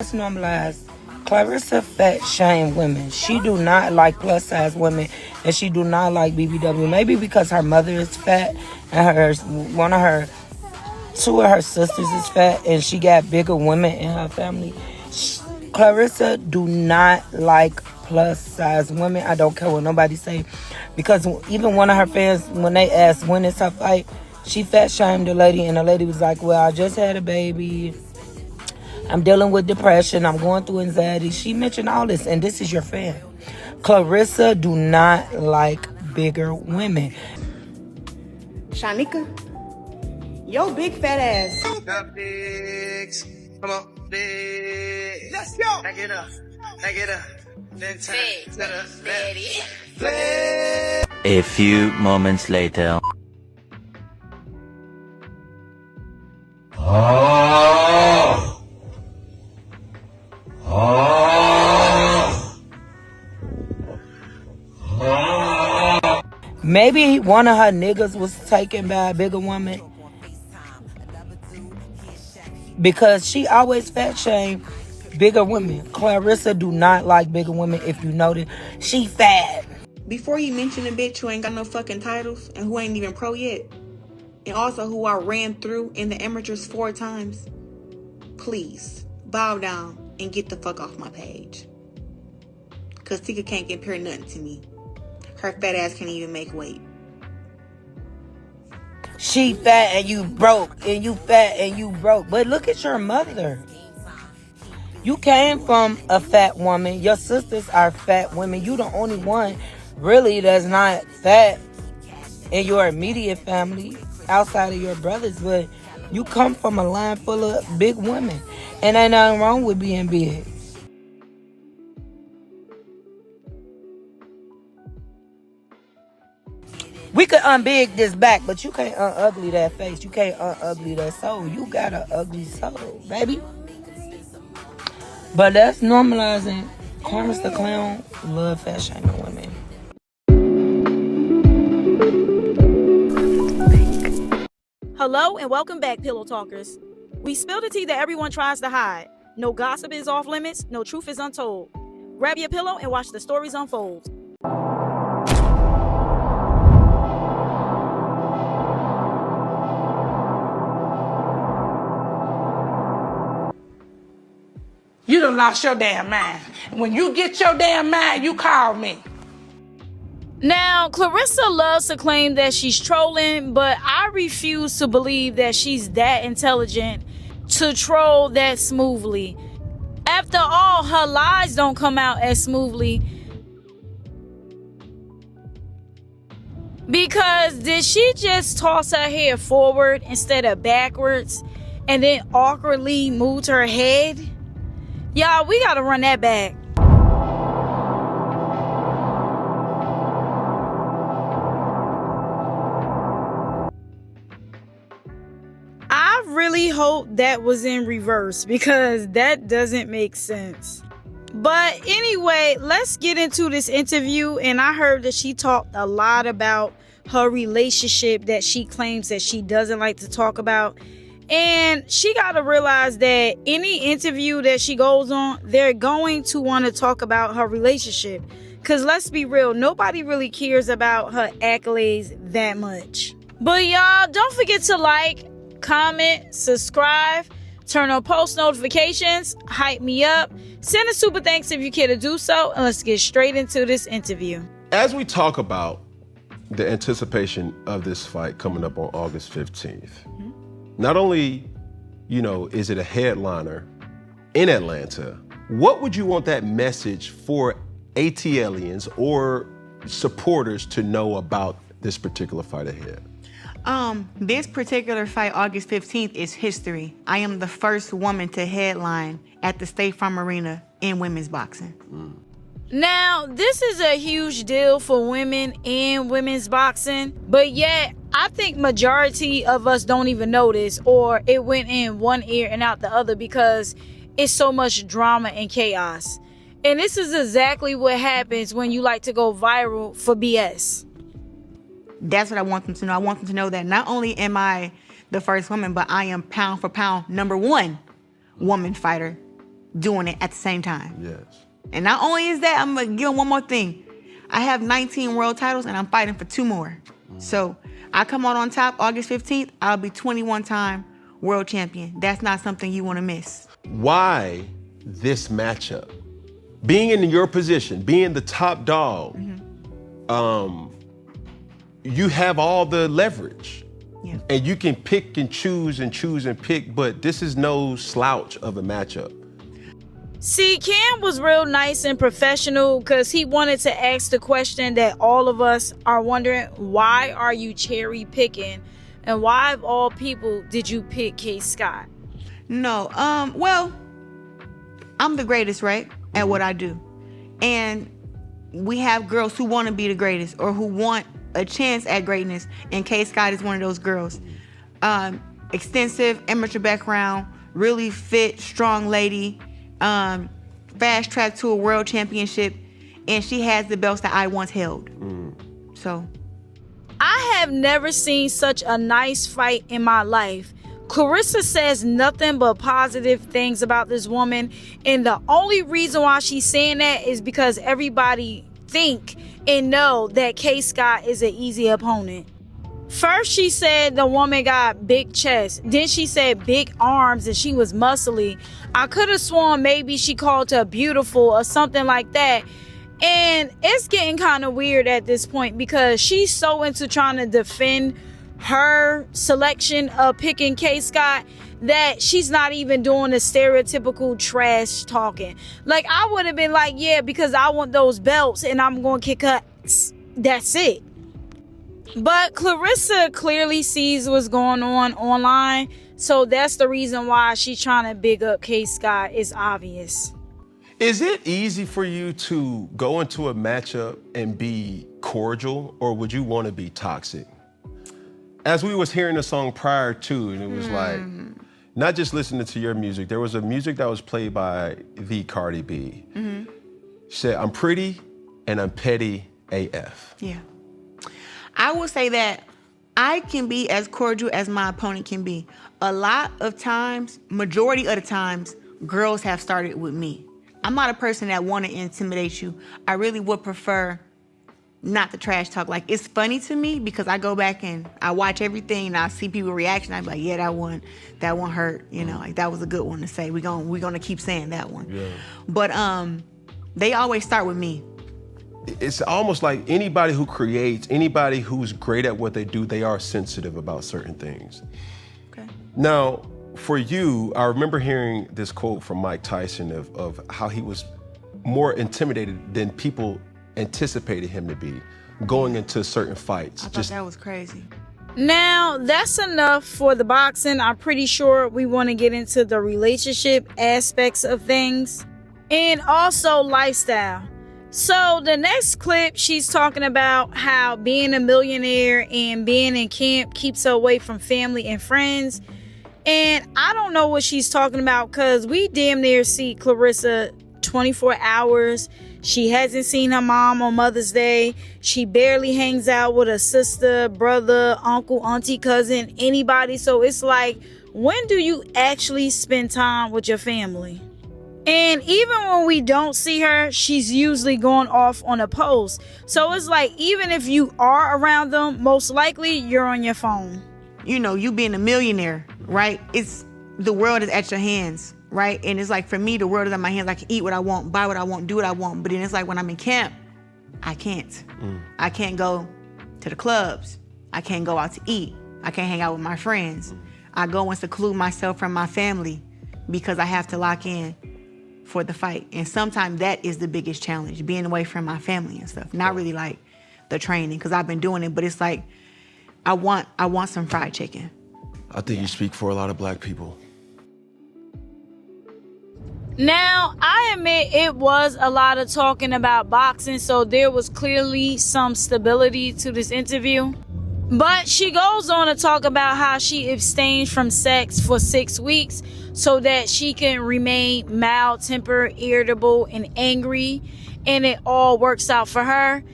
Let's normalize. Claressa fat shame women. She do not like plus size women, and she do not like BBW. Maybe because her mother is fat, and two of her sisters is fat, and she got bigger women in her family. Claressa do not like plus size women. I don't care what nobody say, because even one of her fans, when they asked when is her fight, she fat shamed the lady, and the lady was like, "Well, I just had a baby. I'm dealing with depression. I'm going through anxiety." She mentioned all this, and this is your fan. Claressa do not like bigger women. Shanika, yo big fat ass. Got bigs. Come on, big. Let's go. Back it up. Back it up. Then turn to the left. A few moments later. Maybe one of her niggas was taken by a bigger woman, because she always fat shame bigger women. Claressa do not like bigger women. If you notice, she fat. Before you mention a bitch who ain't got no fucking titles and who ain't even pro yet, and also who I ran through in the amateurs 4 times, please bow down and get the fuck off my page. Cause Tika can't compare nothing to me. Her fat ass can't even make weight. She fat and you broke, and you fat and you broke. But look at your mother. You came from a fat woman. Your sisters are fat women. You the only one really that's not fat in your immediate family outside of your brothers. But you come from a line full of big women. And ain't nothing wrong with being big. We could unbig this back, but you can't unugly that face. You can't unugly that soul. You got an ugly soul, baby. But that's normalizing. Clarence the Clown love fat shaming women. Hello and welcome back, Pillow Talkers. We spill the tea that everyone tries to hide. No gossip is off limits, no truth is untold. Grab your pillow and watch the stories unfold. You done lost your damn mind. When you get your damn mind, you call me. Now, Claressa loves to claim that she's trolling, but I refuse to believe that she's that intelligent to troll that smoothly. After all, her lies don't come out as smoothly. Because did she just toss her hair forward instead of backwards and then awkwardly moved her head? Y'all, we gotta run that back. I really hope that was in reverse, because that doesn't make sense. But anyway, let's get into this interview. And I heard that she talked a lot about her relationship that she claims that she doesn't like to talk about. And she got to realize that any interview that she goes on, they're going to want to talk about her relationship. Because let's be real, nobody really cares about her accolades that much. But y'all, don't forget to like, comment, subscribe, turn on post notifications, hype me up, send a super thanks if you care to do so, and let's get straight into this interview. As we talk about the anticipation of this fight coming up on August 15th, not only, is it a headliner in Atlanta, what would you want that message for ATLians or supporters to know about this particular fight ahead? This particular fight, August 15th, is history. I am the first woman to headline at the State Farm Arena in women's boxing. Now, this is a huge deal for women in women's boxing, but yet I think majority of us don't even notice, or it went in one ear and out the other because it's so much drama and chaos. And this is exactly what happens when you like to go viral for BS. That's what I want them to know. I want them to know that not only am I the first woman, but I am pound for pound #1 woman fighter doing it at the same time. Yes. And not only is that, I'm going to give them one more thing. I have 19 world titles, and I'm fighting for 2 more. So I come out on top August 15th, I'll be 21-time world champion. That's not something you want to miss. Why this matchup? Being in your position, being the top dog, you have all the leverage. Yeah. And you can pick and choose and pick, but this is no slouch of a matchup. See, Cam was real nice and professional because he wanted to ask the question that all of us are wondering: why are you cherry picking, and why of all people did you pick K. Scott? No, well, I'm the greatest, right, at what I do. And we have girls who want to be the greatest or who want a chance at greatness, and K. Scott is one of those girls. Extensive amateur background, really fit, strong lady, fast track to a world championship, and she has the belts that I once held. So I have never seen such a nice fight in my life. Claressa says nothing but positive things about this woman, and the only reason why she's saying that is because everybody think and know that K. Scott is an easy opponent. First, she said the woman got big chest. Then she said big arms and she was muscly. I could have sworn maybe she called her beautiful or something like that. And it's getting kind of weird at this point because she's so into trying to defend her selection of picking K. Scott that she's not even doing the stereotypical trash talking. Like, I would have been like, yeah, because I want those belts and I'm going to kick her. That's it. But Claressa clearly sees what's going on online, so that's the reason why she's trying to big up K. Scott. It's obvious. Is it easy for you to go into a matchup and be cordial, or would you want to be toxic? As we was hearing the song prior to, and it was like, not just listening to your music, there was a music that was played by the Cardi B. She said, I'm pretty and I'm petty AF. yeah. I will say that I can be as cordial as my opponent can be. A lot of times, majority of the times, girls have started with me. I'm not a person that want to intimidate you. I really would prefer not the trash talk. Like, it's funny to me because I go back and I watch everything and I see people's reaction. I'm like, yeah, that one hurt. You know, like that was a good one to say. We're gonna keep saying that one. Yeah. But they always start with me. It's almost like anybody who creates, anybody who's great at what they do, they are sensitive about certain things. Okay. Now, for you, I remember hearing this quote from Mike Tyson of how he was more intimidated than people anticipated him to be going into certain fights. I thought that was crazy. Now, that's enough for the boxing. I'm pretty sure we want to get into the relationship aspects of things and also lifestyle. So the next clip, she's talking about how being a millionaire and being in camp keeps her away from family and friends. And I don't know what she's talking about because we damn near see Claressa 24 hours. She hasn't seen her mom on Mother's Day. She barely hangs out with her sister, brother, uncle, auntie, cousin, anybody. So it's like, when do you actually spend time with your family? And even when we don't see her, she's usually going off on a post. So it's like, even if you are around them, most likely you're on your phone. You know, you being a millionaire, right? It's the world is at your hands, right? And it's like, for me, the world is at my hands. I can eat what I want, buy what I want, do what I want. But then it's like, when I'm in camp, I can't. I can't go to the clubs. I can't go out to eat. I can't hang out with my friends. I go and seclude myself from my family because I have to lock in for the fight. And sometimes that is the biggest challenge, being away from my family and stuff. Not really like the training, because I've been doing it, but it's like, I want some fried chicken. I think you speak for a lot of black people. Now, I admit it was a lot of talking about boxing, so there was clearly some stability to this interview. But she goes on to talk about how she abstained from sex for 6 weeks so that she can remain mild-tempered, irritable, and angry, and it all works out for her.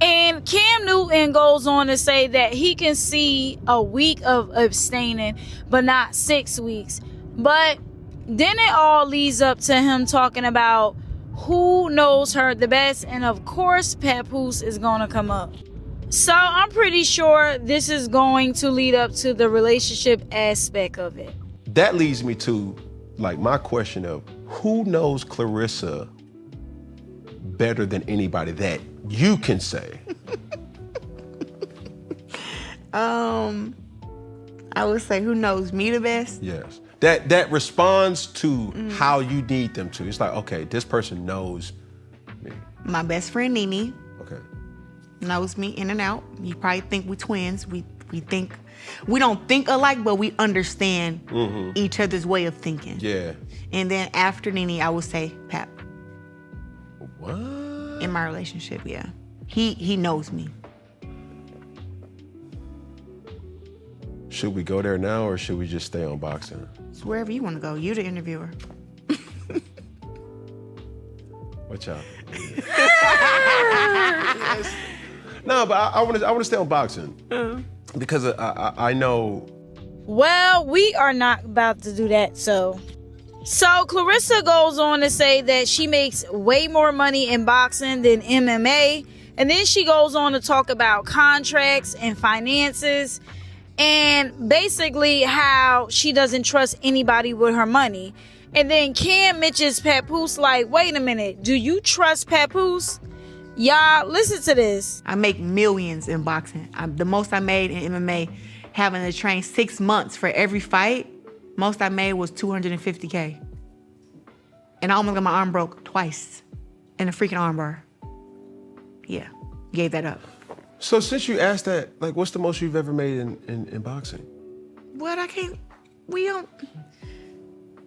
And Cam Newton goes on to say that he can see a week of abstaining, but not 6 weeks. But Then it all leads up to him talking about who knows her the best, and of course Papoose is going to come up. So I'm pretty sure this is going to lead up to the relationship aspect of it. That leads me to like my question of who knows Claressa better than anybody that you can say? I would say who knows me the best? Yes. That responds to how you need them to. It's like, okay, this person knows me. My best friend Nene Okay. knows me in and out. You probably think we twins. We think, we don't think alike, but we understand each other's way of thinking. Yeah. And then after Nene, I would say Pap. What? In my relationship, yeah. He knows me. Should we go there now or should we just stay on boxing? It's wherever you want to go. You the interviewer. Watch out. No, but I want to stay on boxing because I know. Well, we are not about to do that, so Claressa goes on to say that she makes way more money in boxing than MMA, and then she goes on to talk about contracts and finances and basically how she doesn't trust anybody with her money. And then Cam mentions Papoose like, wait a minute, do you trust Papoose? Y'all, listen to this. I make millions in boxing. The most I made in MMA, having to train 6 months for every fight, most I made was $250K. And I almost got my arm broke twice in a freaking arm bar. Yeah, gave that up. So since you asked that, like, what's the most you've ever made in boxing? What? We don't,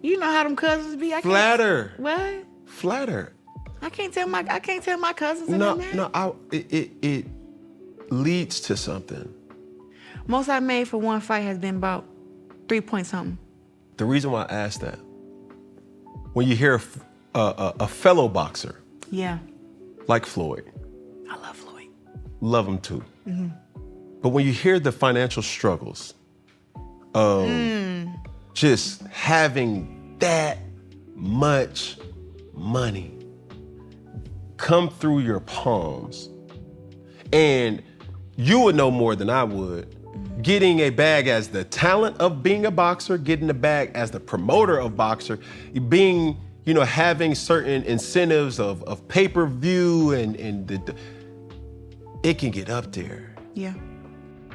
you know how them cousins be. Flatter. What? Flatter. I can't tell my cousins. It leads to something. Most I made for one fight has been about 3 point something. The reason why I asked that, when you hear a fellow boxer, Yeah. like Floyd, I love Floyd. love him too. But when you hear the financial struggles of just having that much money come through your palms, and you would know more than I would, getting a bag as the talent of being a boxer, getting a bag as the promoter of boxer, being, having certain incentives of pay-per-view and it can get up there. Yeah.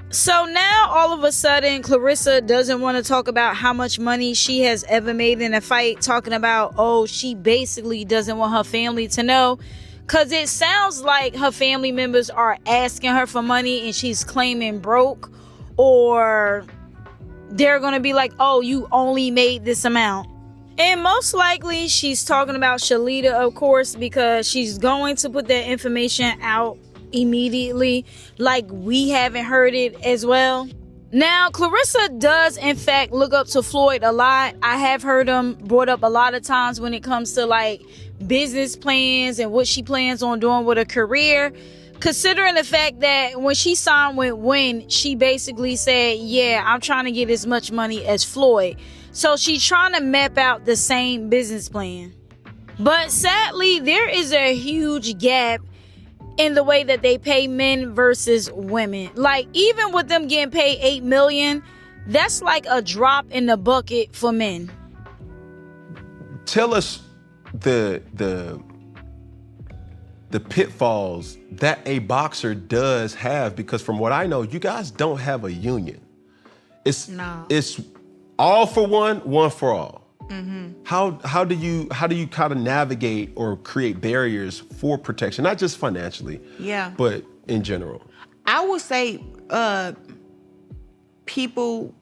So now all of a sudden Claressa doesn't want to talk about how much money she has ever made in a fight, talking about, she basically doesn't want her family to know, because it sounds like her family members are asking her for money and she's claiming broke, or they're going to be like, you only made this amount. And most likely she's talking about Shalita, of course, because she's going to put that information out immediately, like we haven't heard it as well. Now, Claressa does in fact look up to Floyd a lot. I have heard him brought up a lot of times when it comes to like business plans and what she plans on doing with her career, considering the fact that when she signed with Win, she basically said, I'm trying to get as much money as Floyd. So she's trying to map out the same business plan. But sadly, there is a huge gap in the way that they pay men versus women. Like, even with them getting paid $8 million, that's like a drop in the bucket for men. Tell us the pitfalls that a boxer does have, because from what I know, you guys don't have a union. It's all for one for all. How do you kind of navigate or create barriers for protection, not just financially, but in general? I would say people,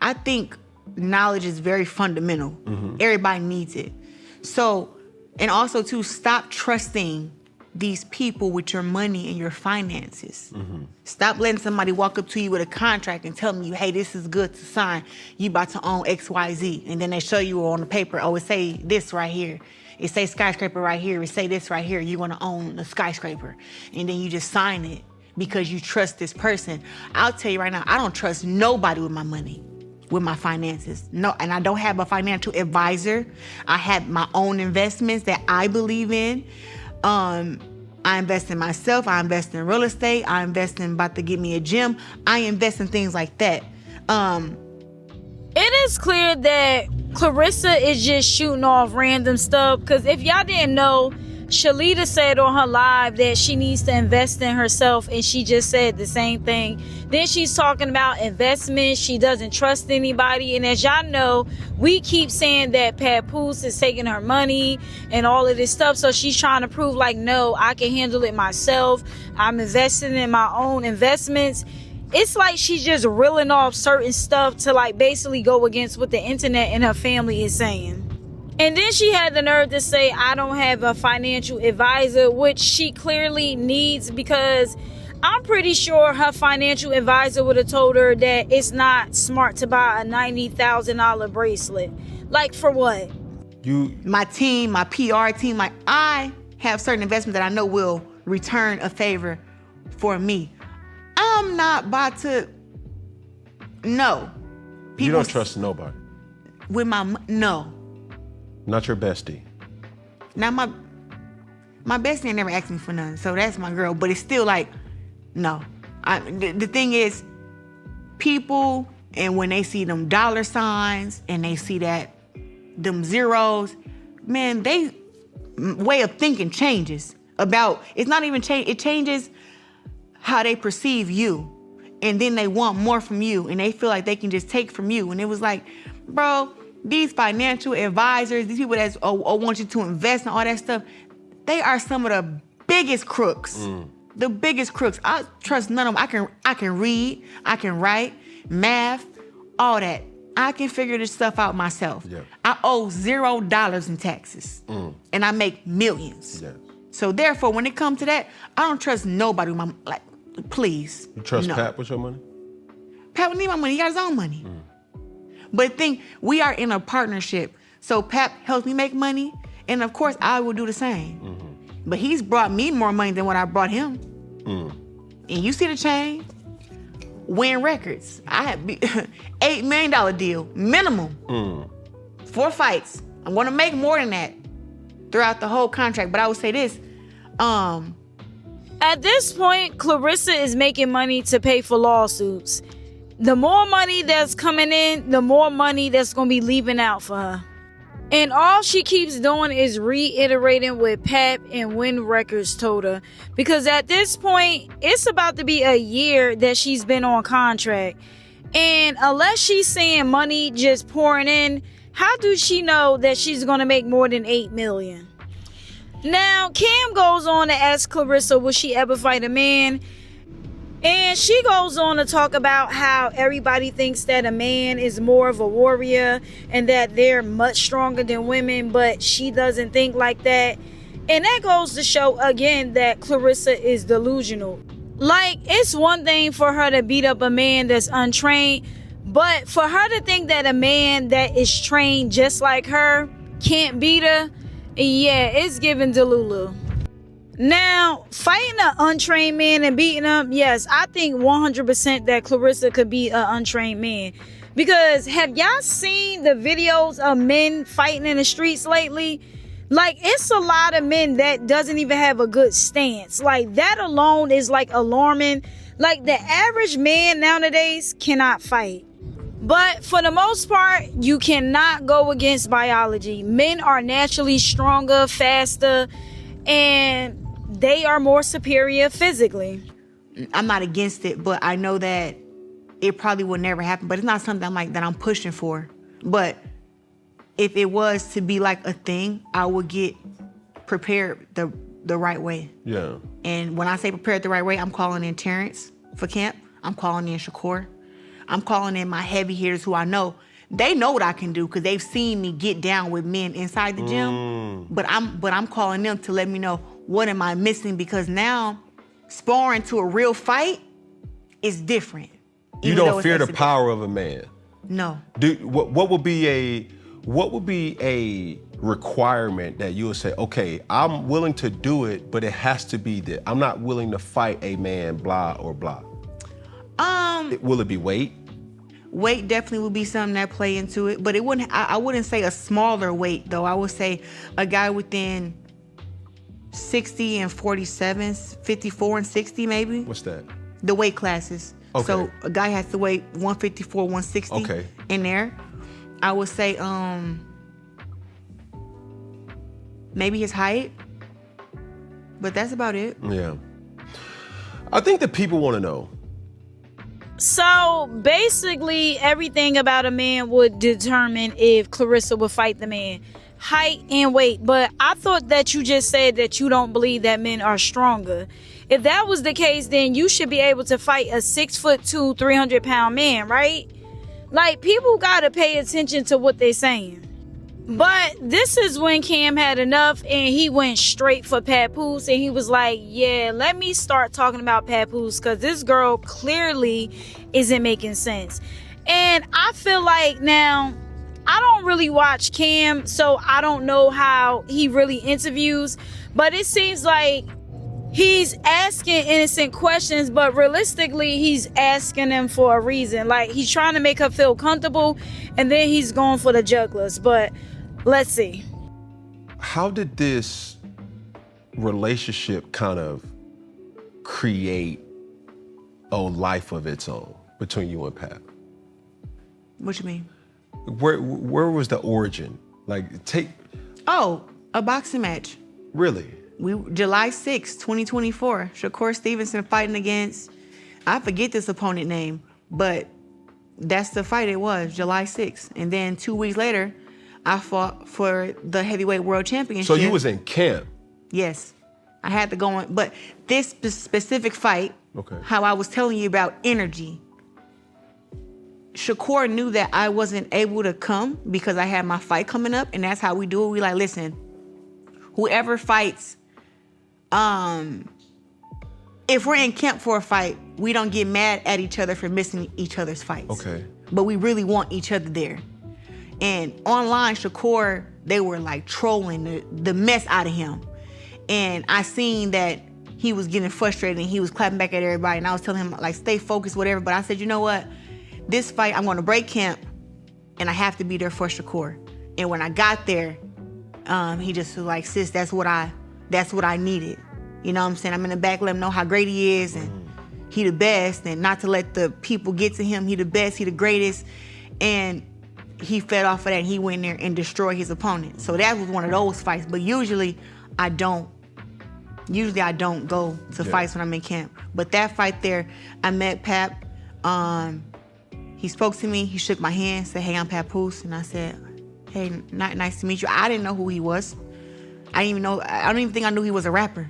I think knowledge is very fundamental. Everybody needs it. So, and also to stop trusting these people with your money and your finances. Stop letting somebody walk up to you with a contract and telling you, hey, this is good to sign. You about to own XYZ. And then they show you on the paper, it say this right here. It say skyscraper right here. It say this right here. You're gonna own the skyscraper. And then you just sign it because you trust this person. I'll tell you right now, I don't trust nobody with my money. with my finances. No, and I don't have a financial advisor. I have my own investments that I believe in. I invest in myself. I invest in real estate. I invest in about to get me a gym. I invest in things like that. It is clear that Claressa is just shooting off random stuff, because if y'all didn't know, Shalita said on her live that she needs to invest in herself, and she just said the same thing. Then she's talking about investments. She doesn't trust anybody. And as y'all know, we keep saying that Papoose is taking her money and all of this stuff. So she's trying to prove like, no, I can handle it myself. I'm investing in my own investments. It's like she's just reeling off certain stuff to like basically go against what the internet and her family is saying. And then she had the nerve to say, I don't have a financial advisor, which she clearly needs, because I'm pretty sure her financial advisor would have told her that it's not smart to buy a $90,000 bracelet. Like, for what? My team, my PR team, I have certain investments that I know will return a favor for me. I'm not about to, no. You don't trust nobody. With no. Not your bestie. Now my bestie ain't never asked me for nothing, so that's my girl. But it's still like, no. The thing is, people, and when they see them dollar signs and they see that them zeros, man, they way of thinking changes. It's not even change. It changes how they perceive you, and then they want more from you, and they feel like they can just take from you. And it was like, bro, these financial advisors, these people that want you to invest and all that stuff, they are some of the biggest crooks. The biggest crooks. I trust none of them. I can read, I can write, math, all that. I can figure this stuff out myself. Yeah. I owe $0 in taxes, and I make millions. Yeah. So therefore, when it comes to that, I don't trust nobody with my, please. You trust Pat with your money? Pat don't need my money. He got his own money. But we are in a partnership. So Pap helps me make money, and of course I will do the same. But he's brought me more money than what I brought him. And you see the chain? Win Records. I had $8 million deal, minimum. 4 fights. I'm gonna make more than that throughout the whole contract. But I would say this, at this point, Claressa is making money to pay for lawsuits. The more money that's coming in, the more money that's going to be leaving out for her. And all she keeps doing is reiterating what Pap and Win Records told her. Because at this point, it's about to be a year that she's been on contract. And unless she's seeing money just pouring in, how do she know that she's going to make more than $8 million? Now, Cam goes on to ask Claressa, will she ever fight a man? And she goes on to talk about how everybody thinks that a man is more of a warrior and that they're much stronger than women, but she doesn't think like that. And that goes to show again that Claressa is delusional. Like, it's one thing for her to beat up a man that's untrained, but for her to think that a man that is trained just like her can't beat her, yeah, it's giving Delulu. Now, fighting an untrained man and beating him, yes, I think 100% that Claressa could be an untrained man. Because have y'all seen the videos of men fighting in the streets lately? Like, it's a lot of men that doesn't even have a good stance. Like, that alone is like alarming. Like, the average man nowadays cannot fight. But for the most part, you cannot go against biology. Men are naturally stronger, faster, and they are more superior physically. I'm not against it, but I know that it probably will never happen. But it's not something that I'm pushing for. But if it was to be like a thing, I would get prepared the right way. Yeah. And when I say prepared the right way, I'm calling in Terrence for camp. I'm calling in Shakur. I'm calling in my heavy hitters who I know. They know what I can do because they've seen me get down with men inside the gym. But I'm calling them to let me know what am I missing, because now sparring to a real fight is different. You don't fear the power of a man. No. What would be a requirement that you would say, okay, I'm willing to do it, but it has to be that I'm not willing to fight a man, blah or blah? Will it be weight? weight definitely would be something that play into it, but it wouldn't. I wouldn't say a smaller weight though. I would say a guy within 60 and 47, 54 and 60 maybe. What's that? The weight classes. Okay. So a guy has to weigh 154, 160 Okay. in there. I would say maybe his height, but that's about it. Yeah. I think that people want to know. So basically, everything about a man would determine if Claressa would fight the man. Height and weight. But I thought that you just said that you don't believe that men are stronger. If that was the case, then you should be able to fight a 6'2", 300-pound man, right? Like, people gotta pay attention to what they're saying. But this is when Cam had enough and he went straight for Papoose, and he was like, yeah, let me start talking about Papoose because this girl clearly isn't making sense. And I feel like now, I don't really watch Cam, so I don't know how he really interviews, but it seems like he's asking innocent questions, but realistically, he's asking them for a reason. Like, he's trying to make her feel comfortable, and then he's going for the jugglers. But let's see. How did this relationship kind of create a life of its own between you and Pap? What you mean? Where was the origin? Like, Oh, a boxing match. Really? July 6, 2024. Shakur Stevenson fighting against, I forget this opponent name, but that's the fight it was, July 6th. And then 2 weeks later, I fought for the heavyweight world championship. So you was in camp? Yes. I had to go on. But this specific fight, Okay. how I was telling you about energy, Shakur knew that I wasn't able to come because I had my fight coming up, and that's how we do it. We like, listen, whoever fights, if we're in camp for a fight, we don't get mad at each other for missing each other's fights. Okay. But we really want each other there. And online, Shakur, they were like trolling the mess out of him. And I seen that he was getting frustrated and he was clapping back at everybody. And I was telling him, like, stay focused, whatever. But I said, you know what? This fight, I'm going to break camp, and I have to be there for Shakur. And when I got there, he just was like, sis, that's what I needed. You know what I'm saying? I'm in the back, let him know how great he is, and he the best, and not to let the people get to him. He the best, he the greatest. And he fed off of that, and he went there and destroyed his opponent. So that was one of those fights. But usually I don't go to fights when I'm in camp. But that fight there, I met Pap. He spoke to me, he shook my hand, said, hey, I'm Papoose. And I said, hey, nice to meet you. I didn't know who he was. I don't even think I knew he was a rapper.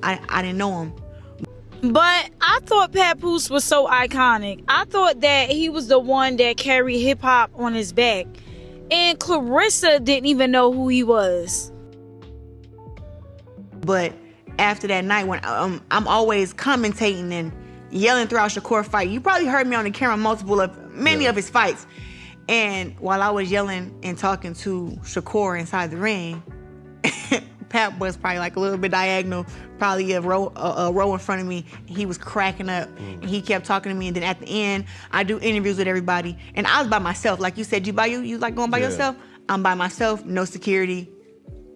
I didn't know him. But I thought Papoose was so iconic. I thought that he was the one that carried hip-hop on his back. And Claressa didn't even know who he was. But after that night, when I'm always commentating and yelling throughout Shakur fight. You probably heard me on the camera many of his fights. And while I was yelling and talking to Shakur inside the ring, Pap was probably like a little bit diagonal, probably a row in front of me. He was cracking up, and he kept talking to me. And then at the end, I do interviews with everybody, and I was by myself. Like you said, you like going by yourself? I'm by myself, no security,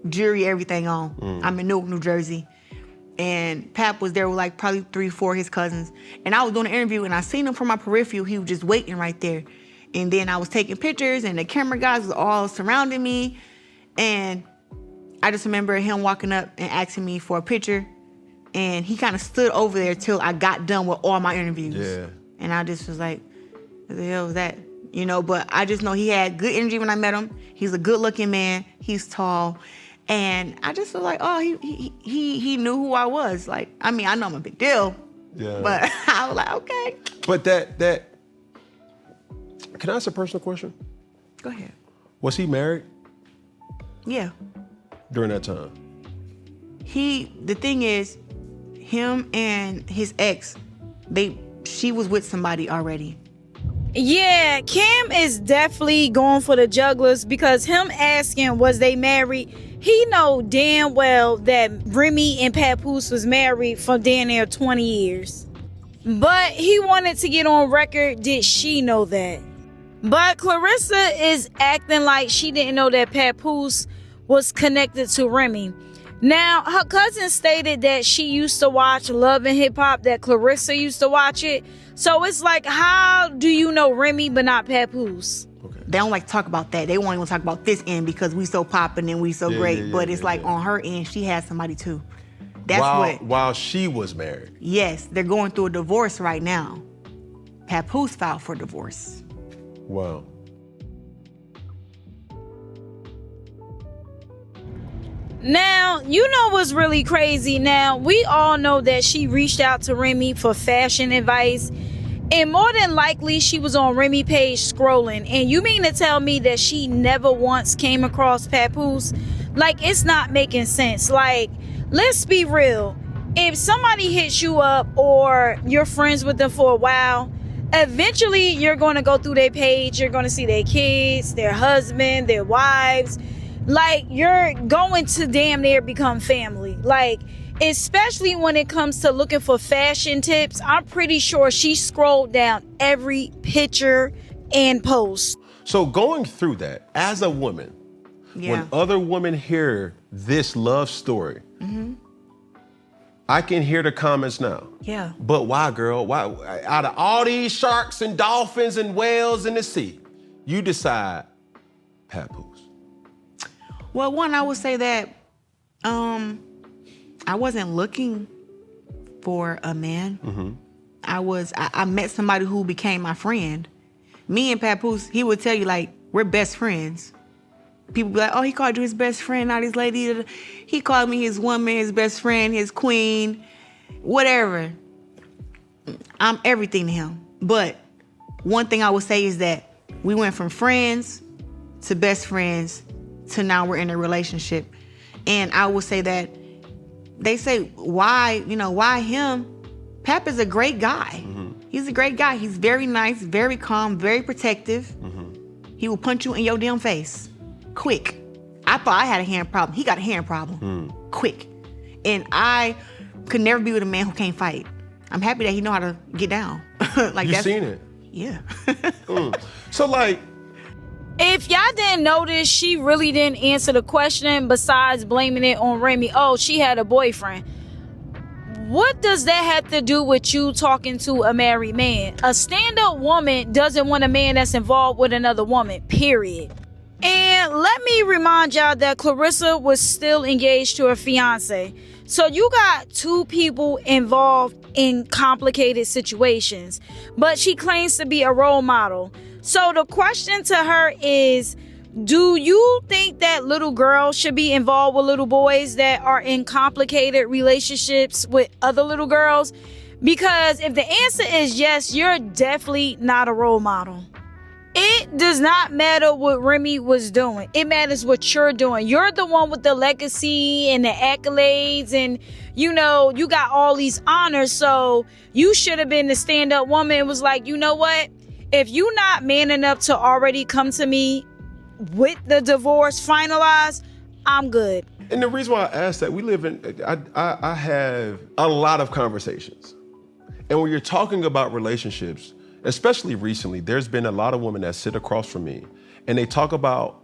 jury, everything on. I'm in Newark, New Jersey. And Pap was there with like probably 3-4 of his cousins. And I was doing an interview, and I seen him from my peripheral. He was just waiting right there. And then I was taking pictures, and the camera guys was all surrounding me. And I just remember him walking up and asking me for a picture. And he kind of stood over there till I got done with all my interviews. Yeah. And I just was like, what the hell was that? You know, but I just know he had good energy when I met him. He's a good-looking man. He's tall. And I just was like, oh, he knew who I was. Like, I mean, I know I'm a big deal. Yeah. But I was like, okay. But that can I ask a personal question? Go ahead. Was he married Yeah. during that time? The thing is, him and his ex, she was with somebody already. Yeah, Cam is definitely going for the jugglers because him asking was they married, he know damn well that Remy and Papoose was married for damn near 20 years. But he wanted to get on record, did she know that? But Claressa is acting like she didn't know that Papoose was connected to Remy. Now, her cousin stated that she used to watch Love and Hip Hop, that Claressa used to watch it. So it's like, how do you know Remy but not Papoose? Okay. They don't like to talk about that. They won't even talk about this end because we so popping and we so great. But it's like on her end, she had somebody too. That's while she was married. Yes, they're going through a divorce right now. Papoose filed for divorce. Wow. Now, you know what's really crazy? Now, we all know that she reached out to Remy for fashion advice. And more than likely, she was on Remy's page scrolling. And you mean to tell me that she never once came across Papoose? Like, it's not making sense. Like, let's be real. If somebody hits you up or you're friends with them for a while, eventually you're going to go through their page. You're going to see their kids, their husband, their wives. Like, you're going to damn near become family. Like, especially when it comes to looking for fashion tips, I'm pretty sure she scrolled down every picture and post. So going through that, as a woman, when other women hear this love story, I can hear the comments now. Yeah. But why, girl? Why? Out of all these sharks and dolphins and whales in the sea, you decide Papoose. Well, one, I would say that I wasn't looking for a man. I met somebody who became my friend. Me and Papoose, he would tell you, like, we're best friends. People be like, oh, he called you his best friend, not his lady. He called me his woman, his best friend, his queen, whatever. I'm everything to him. But one thing I would say is that we went from friends to best friends to now we're in a relationship. And I would say that they say, why him? Pap is a great guy. He's a great guy. He's very nice, very calm, very protective. He will punch you in your damn face. Quick. I thought I had a hand problem. He got a hand problem. Quick. And I could never be with a man who can't fight. I'm happy that he know how to get down. Like, You seen it? Yeah. So, like, If y'all didn't notice, she really didn't answer the question besides blaming it on Remy. Oh, she had a boyfriend. What does that have to do with you talking to a married man? A stand-up woman doesn't want a man that's involved with another woman, period. And let me remind y'all that Claressa was still engaged to her fiance. So you got two people involved in complicated situations, but she claims to be a role model. So the question to her is, do you think that little girls should be involved with little boys that are in complicated relationships with other little girls? Because if the answer is yes, you're definitely not a role model. It does not matter what Remy was doing. It matters what you're doing. You're the one with the legacy and the accolades, and you know, you got all these honors. So you should have been the stand-up woman and was like, you know what? If you're not man enough to already come to me with the divorce finalized, I'm good. and the reason why I asked that, I have a lot of conversations. And when you're talking about relationships, especially recently, there's been a lot of women that sit across from me and they talk about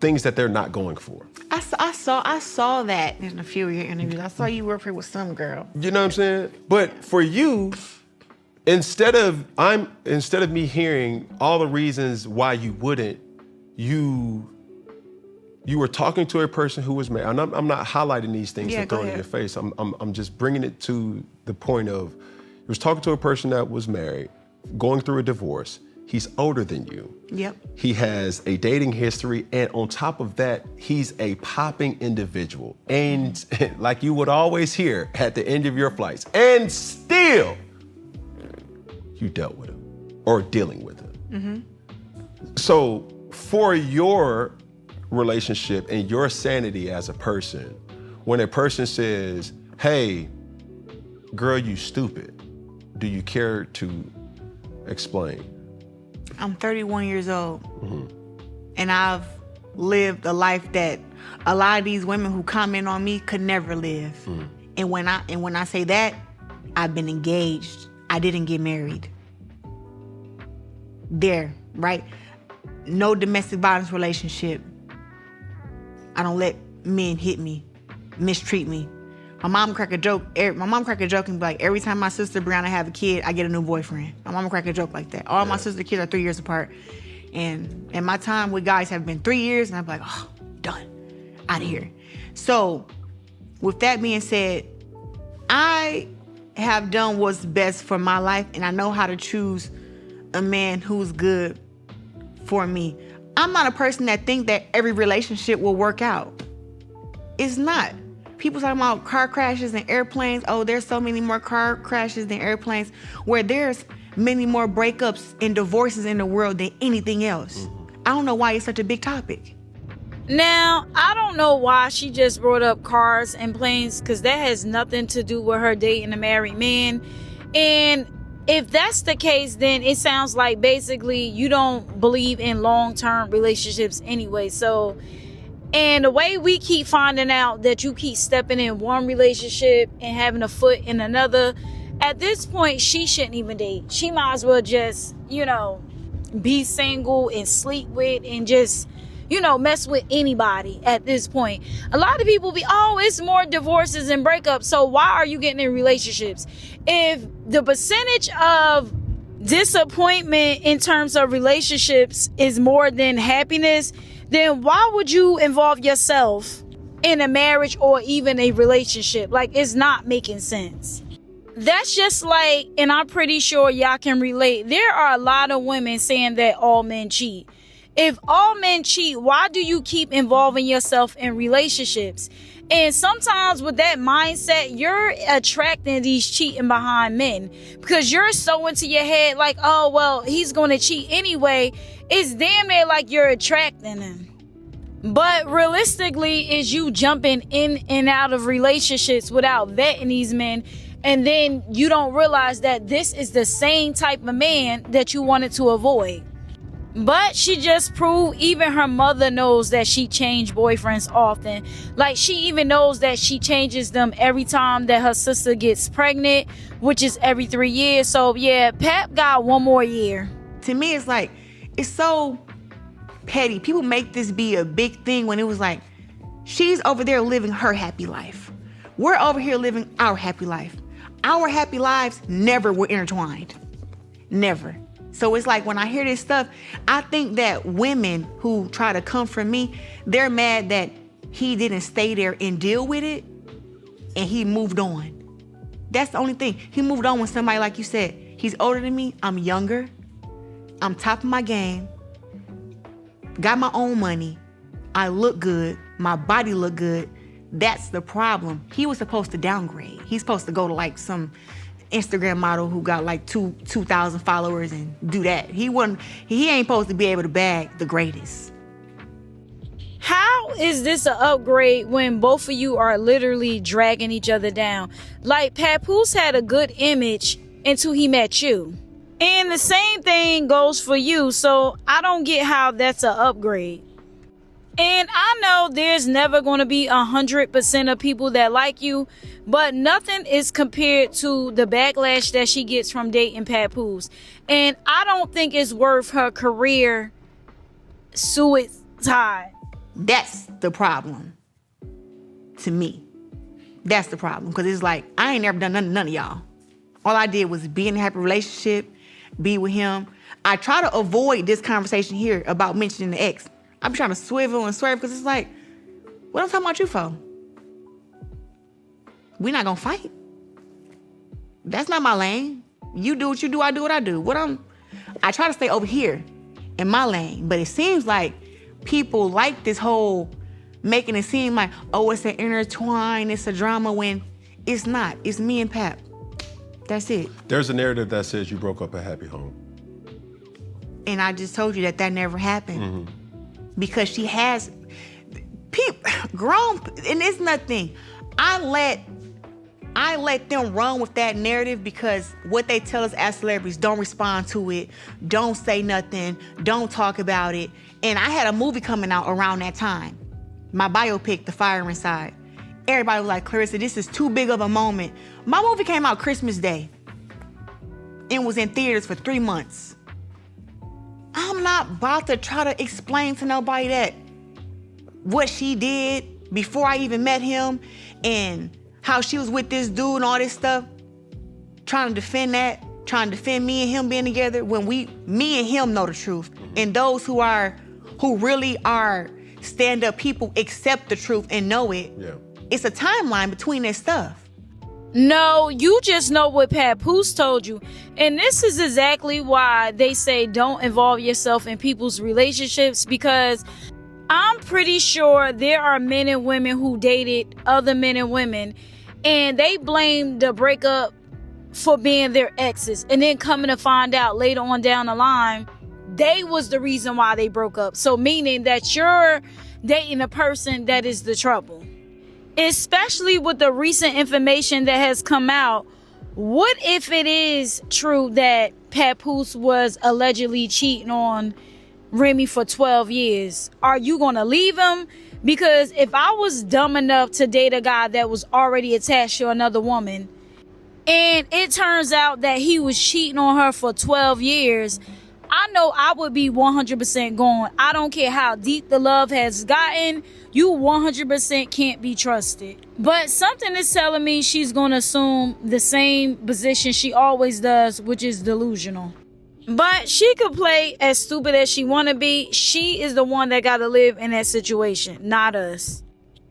things that they're not going for. I saw that in a few of your interviews. I saw you work here with some girl. You know what I'm saying? But for you, instead of me hearing all the reasons why you wouldn't, you were talking to a person who was married. And I'm not highlighting these things and throwing it in your face. I'm just bringing it to the point of, you was talking to a person that was married, going through a divorce. He's older than you. Yep. He has a dating history, and on top of that, he's a popping individual. And like you would always hear at the end of your flights, and still, you dealt with him or dealing with him. So for your relationship and your sanity as a person, when a person says, hey, girl, you stupid, do you care to explain? I'm 31 years old, and I've lived a life that a lot of these women who comment on me could never live. And when I say that, I've been engaged I didn't get married. There, right? No domestic violence relationship. I don't let men hit me, mistreat me. My mom crack a joke and be like, every time my sister Brianna have a kid, I get a new boyfriend. My mom crack a joke like that. All my sister kids are 3 years apart. And my time with guys have been 3 years, and I'm like, oh, done. Out of here. So, with that being said, I have done what's best for my life, and I know how to choose a man who's good for me. I'm not a person that think that every relationship will work out. It's not. People talking about car crashes and airplanes. Oh, there's so many more car crashes than airplanes, where there's many more breakups and divorces in the world than anything else. I don't know why it's such a big topic. Now, I don't know why she just brought up cars and planes, because that has nothing to do with her dating a married man. And if that's the case, then it sounds like basically you don't believe in long-term relationships anyway. So, and the way we keep finding out that you keep stepping in one relationship and having a foot in another, at this point, she shouldn't even date. She might as well just, be single and sleep with and just, mess with anybody at this point. A lot of people it's more divorces and breakups. So why are you getting in relationships? If the percentage of disappointment in terms of relationships is more than happiness, then why would you involve yourself in a marriage or even a relationship? Like, it's not making sense. That's just like, and I'm pretty sure y'all can relate, there are a lot of women saying that all men cheat. If all men cheat, why do you keep involving yourself in relationships? And sometimes with that mindset, you're attracting these cheating behind men, because you're so into your head like, oh, well, he's going to cheat anyway. It's damn near like you're attracting him. But realistically, is you jumping in and out of relationships without vetting these men, and then you don't realize that this is the same type of man that you wanted to avoid. But she just proved even her mother knows that she changed boyfriends often. Like, she even knows that she changes them every time that her sister gets pregnant, which is every 3 years. So yeah, Pap got one more year. To me, it's like, it's so petty. People make this be a big thing when it was like, she's over there living her happy life. We're over here living our happy life. Our happy lives never were intertwined. Never. So it's like, when I hear this stuff, I think that women who try to come from me, they're mad that he didn't stay there and deal with it, and he moved on. That's the only thing. He moved on with somebody, like you said, he's older than me, I'm younger, I'm top of my game, got my own money, I look good, my body look good. That's the problem. He was supposed to downgrade. He's supposed to go to like some Instagram model who got like 2,000 followers and do that. He ain't supposed to be able to bag the greatest. How is this an upgrade when both of you are literally dragging each other down? Like, Papoose had a good image until he met you. And the same thing goes for you. So I don't get how that's an upgrade. And I know there's never going to be 100% of people that like you, but nothing is compared to the backlash that she gets from dating Papoose. And I don't think it's worth her career suicide. That's the problem. To me. That's the problem. Because it's like, I ain't never done none of y'all. All I did was be in a happy relationship, be with him. I try to avoid this conversation here about mentioning the ex. I'm trying to swivel and swerve, because it's like, what I'm talking about you for? We not gonna fight. That's not my lane. You do what you do, I do what I do. I try to stay over here in my lane, but it seems like people like this whole making it seem like, oh, it's an intertwine, it's a drama, when it's not. It's me and Pap. That's it. There's a narrative that says you broke up a happy home. And I just told you that never happened. Mm-hmm. Because she has grown, and it's nothing. I let them run with that narrative, because what they tell us as celebrities, don't respond to it, don't say nothing, don't talk about it. And I had a movie coming out around that time, my biopic, The Fire Inside. Everybody was like, Claressa, this is too big of a moment. My movie came out Christmas Day. and was in theaters for 3 months. I'm not about to try to explain to nobody that what she did before I even met him and how she was with this dude and all this stuff, trying to defend that, trying to defend me and him being together when me and him know the truth. And those who really are stand-up people accept the truth and know it. Yeah. It's a timeline between that stuff. No, you just know what Papoose told you. And this is exactly why they say don't involve yourself in people's relationships, because I'm pretty sure there are men and women who dated other men and women and they blame the breakup for being their exes, and then coming to find out later on down the line they was the reason why they broke up. So meaning that you're dating a person that is the trouble. Especially with the recent information that has come out, what if it is true that Papoose was allegedly cheating on Remy for 12 years? Are you gonna leave him? Because if I was dumb enough to date a guy that was already attached to another woman, and it turns out that he was cheating on her for 12 years, I know I would be 100% going. I don't care how deep the love has gotten, you 100% can't be trusted. But something is telling me she's going to assume the same position she always does, which is delusional. But she could play as stupid as she want to be. She is the one that got to live in that situation, not us.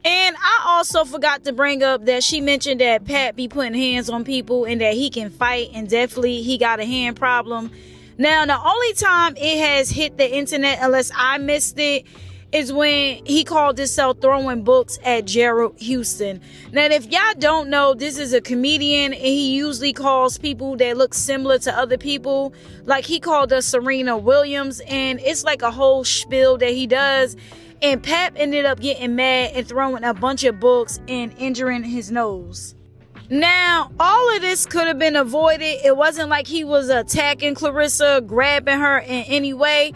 And I also forgot to bring up that she mentioned that Pat be putting hands on people and that he can fight, and definitely he got a hand problem. Now, the only time it has hit the internet, unless I missed it, is when he called himself throwing books at Gerald Houston. Now, if y'all don't know, this is a comedian, and he usually calls people that look similar to other people. Like, he called us Serena Williams, and it's like a whole spiel that he does. And Pap ended up getting mad and throwing a bunch of books and injuring his nose. Now, all of this could have been avoided. It wasn't like he was attacking Claressa, grabbing her in any way.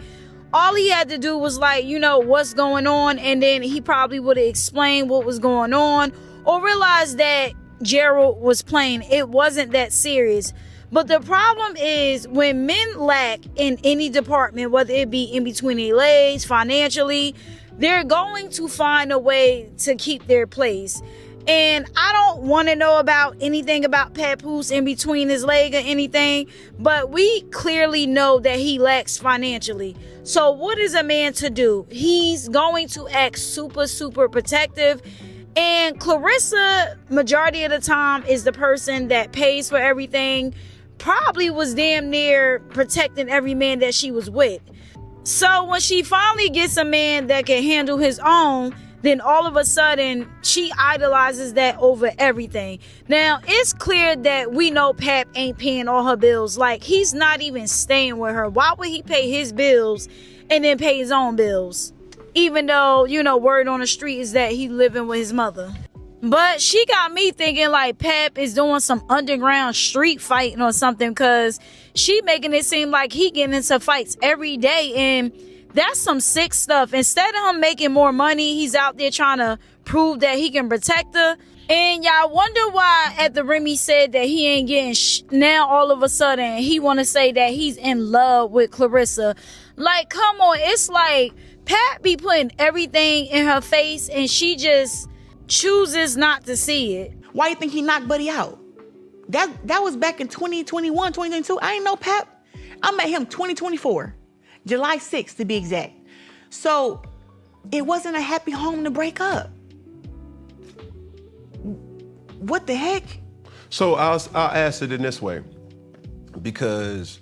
All he had to do was like, you know, what's going on? And then he probably would have explained what was going on, or realized that Gerald was playing. It wasn't that serious. But the problem is when men lack in any department, whether it be in between their legs, financially, they're going to find a way to keep their place. And I don't want to know about anything about Papoose in between his leg or anything, but we clearly know that he lacks financially. So what is a man to do? He's going to act super, super protective. And Claressa, majority of the time, is the person that pays for everything. Probably was damn near protecting every man that she was with. So when she finally gets a man that can handle his own, then all of a sudden she idolizes that over everything. Now, it's clear that we know Pap ain't paying all her bills. Like, he's not even staying with her. Why would he pay his bills and then pay his own bills? Even though, you know, word on the street is that he living with his mother. But she got me thinking like Pap is doing some underground street fighting or something, because she making it seem like he getting into fights every day, and that's some sick stuff. Instead of him making more money, he's out there trying to prove that he can protect her. And y'all wonder why after Remy said that he ain't getting now all of a sudden he want to say that he's in love with Claressa. Like, come on, it's like Pat be putting everything in her face and she just chooses not to see it. Why you think he knocked Buddy out? That was back in 2021, 2022. I ain't know Pap. I met him 2024. July 6th to be exact. So it wasn't a happy home to break up. What the heck? So I'll ask it in this way, because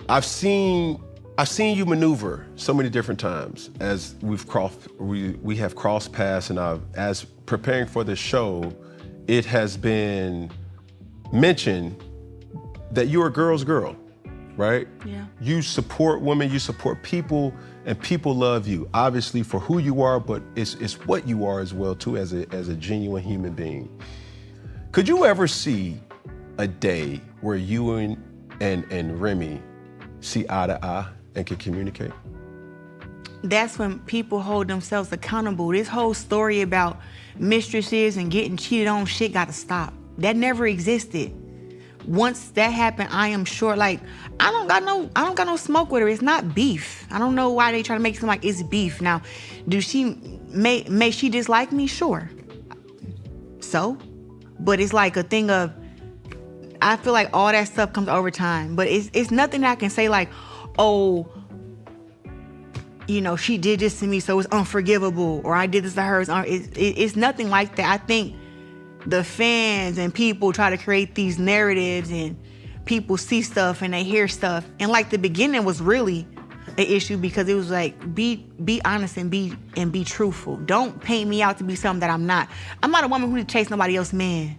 I've seen you maneuver so many different times as we have crossed paths, and as preparing for this show, it has been mentioned that you're a girl's girl, right? Yeah. You support women, you support people, and people love you, obviously for who you are, but it's what you are as well too, as a genuine human being. Could you ever see a day where you and Remy see eye to eye and can communicate? That's when people hold themselves accountable. This whole story about mistresses and getting cheated on shit got to stop. That never existed. once that happened, I am sure, like, I don't got no smoke with her. It's not beef. I don't know why they try to make it seem like it's beef. Now, may she dislike me? Sure. So, but it's like a thing of, I feel like all that stuff comes over time. But it's nothing that I can say like, oh, you know, she did this to me, so it's unforgivable, or I did this to her. It's nothing like that. I think the fans and people try to create these narratives, and people see stuff and they hear stuff. And like the beginning was really an issue because it was like, be honest and be truthful. Don't paint me out to be something that I'm not. I'm not a woman who chase nobody else's man.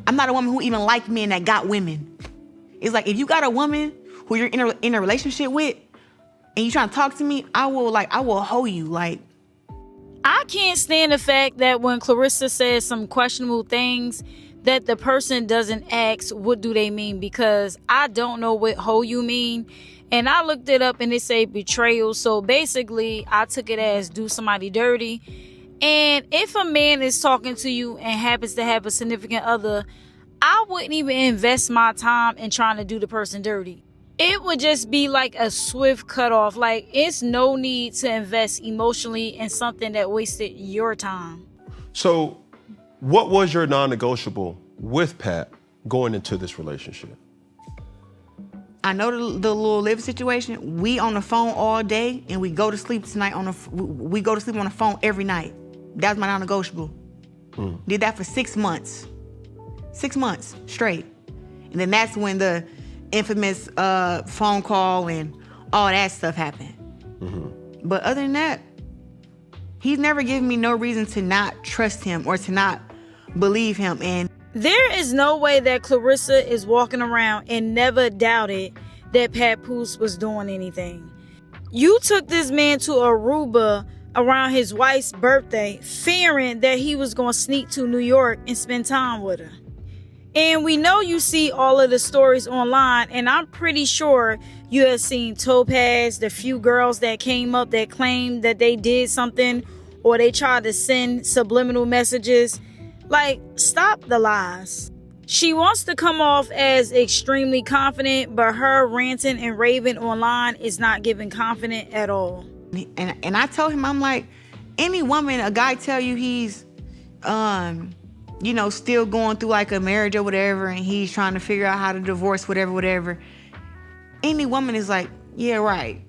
I'm not a woman who even like men that got women. It's like, if you got a woman who you're in a relationship with and you trying to talk to me, I will hold you. Like, I can't stand the fact that when Claressa says some questionable things, that the person doesn't ask what do they mean, because I don't know what hoe you mean. And I looked it up and it say betrayal. So basically, I took it as do somebody dirty. And if a man is talking to you and happens to have a significant other, I wouldn't even invest my time in trying to do the person dirty. It would just be like a swift cutoff. Like, it's no need to invest emotionally in something that wasted your time. So what was your non-negotiable with Pat going into this relationship? I know the little living situation. We on the phone all day, and we go to sleep tonight we go to sleep on the phone every night. That's my non-negotiable. Did that for 6 months. 6 months straight. And then that's when the infamous phone call and all that stuff happened. But other than that, he's never given me no reason to not trust him or to not believe him. And there is no way that Claressa is walking around and never doubted that Papoose was doing anything. You took this man to Aruba around his wife's birthday, fearing that he was going to sneak to New York and spend time with her. And we know you see all of the stories online, and I'm pretty sure you have seen Topaz, the few girls that came up that claimed that they did something or they tried to send subliminal messages. Like, stop the lies. She wants to come off as extremely confident, but her ranting and raving online is not giving confident at all. And I told him, I'm like, any woman, a guy tell you he's you know, still going through like a marriage or whatever, and he's trying to figure out how to divorce, whatever. Any woman is like, yeah, right.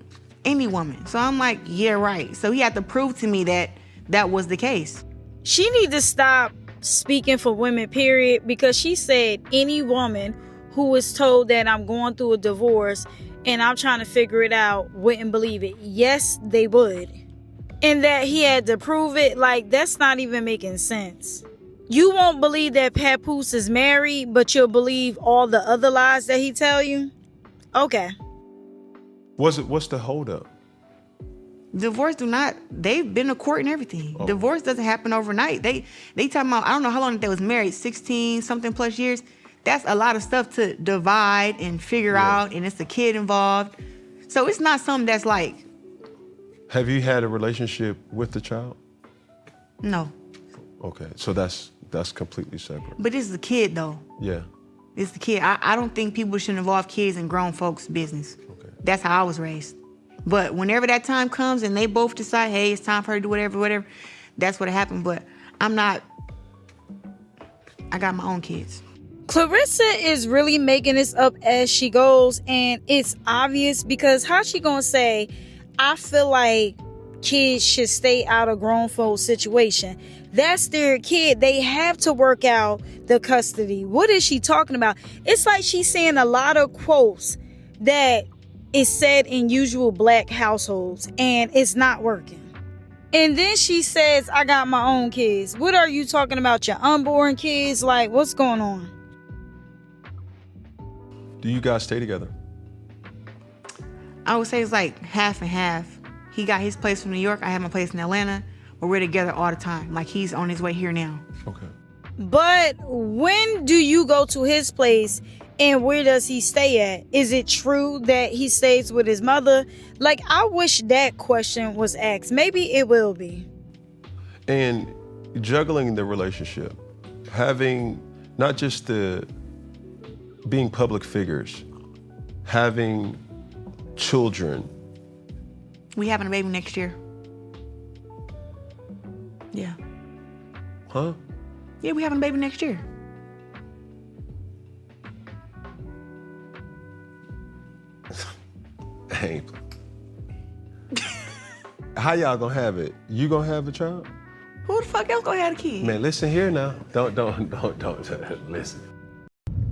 Any woman. So I'm like, yeah, right. So he had to prove to me that that was the case. She need to stop speaking for women, period, because she said any woman who was told that I'm going through a divorce and I'm trying to figure it out wouldn't believe it. Yes, they would. And that he had to prove it, like, that's not even making sense. You won't believe that Papoose is married, but you'll believe all the other lies that he tell you? Okay. What's the holdup? Divorce they've been to court and everything. Oh. Divorce doesn't happen overnight. They talking about, I don't know how long they was married, 16 something plus years. That's a lot of stuff to divide and figure out, and it's a kid involved. So it's not something that's like. Have you had a relationship with the child? No. Okay, so that's completely separate. But this is a kid though. Yeah. It's the kid. I don't think people should involve kids in grown folks' business. Okay. That's how I was raised. But whenever that time comes and they both decide, hey, it's time for her to do whatever, that's what happened. But I got my own kids. Claressa is really making this up as she goes, and it's obvious because how she gonna say, I feel like kids should stay out of grown folks' situation? That's their kid. They have to work out the custody. What is she talking about? It's like she's saying a lot of quotes that is said in usual black households, and it's not working. And then she says, I got my own kids. What are you talking about? Your unborn kids? Like, what's going on? Do you guys stay together? I would say it's like half and half. He got his place from New York. I have my place in Atlanta. But we're together all the time. Like, he's on his way here now. Okay. But when do you go to his place and where does he stay at? Is it true that he stays with his mother? Like, I wish that question was asked. Maybe it will be. And juggling the relationship, having not just the being public figures, having children. We having a baby next year. Yeah. Huh? Yeah, we having a baby next year. Hey. How y'all gonna have it? You gonna have a child? Who the fuck else gonna have a kid? Man, listen here now. Don't listen.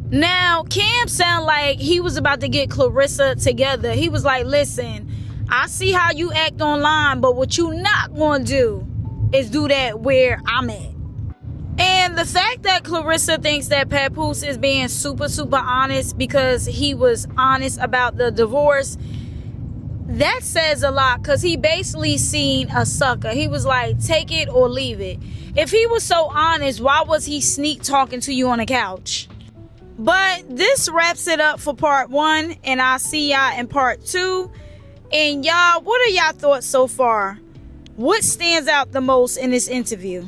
Now, Cam sound like he was about to get Claressa together. He was like, listen, I see how you act online, but what you not gonna do is do that where I'm at. And the fact that Claressa thinks that Papoose is being super, super honest because he was honest about the divorce, that says a lot, because he basically seen a sucker. He was like, take it or leave it. If he was so honest, why was he sneak talking to you on the couch? But this wraps it up for part 1, and I'll see y'all in part 2. And y'all, what are y'all thoughts so far? What stands out the most in this interview?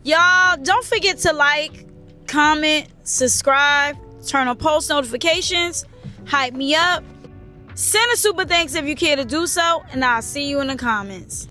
Y'all, don't forget to like, comment, subscribe, turn on post notifications, hype me up. Send a super thanks if you care to do so, and I'll see you in the comments.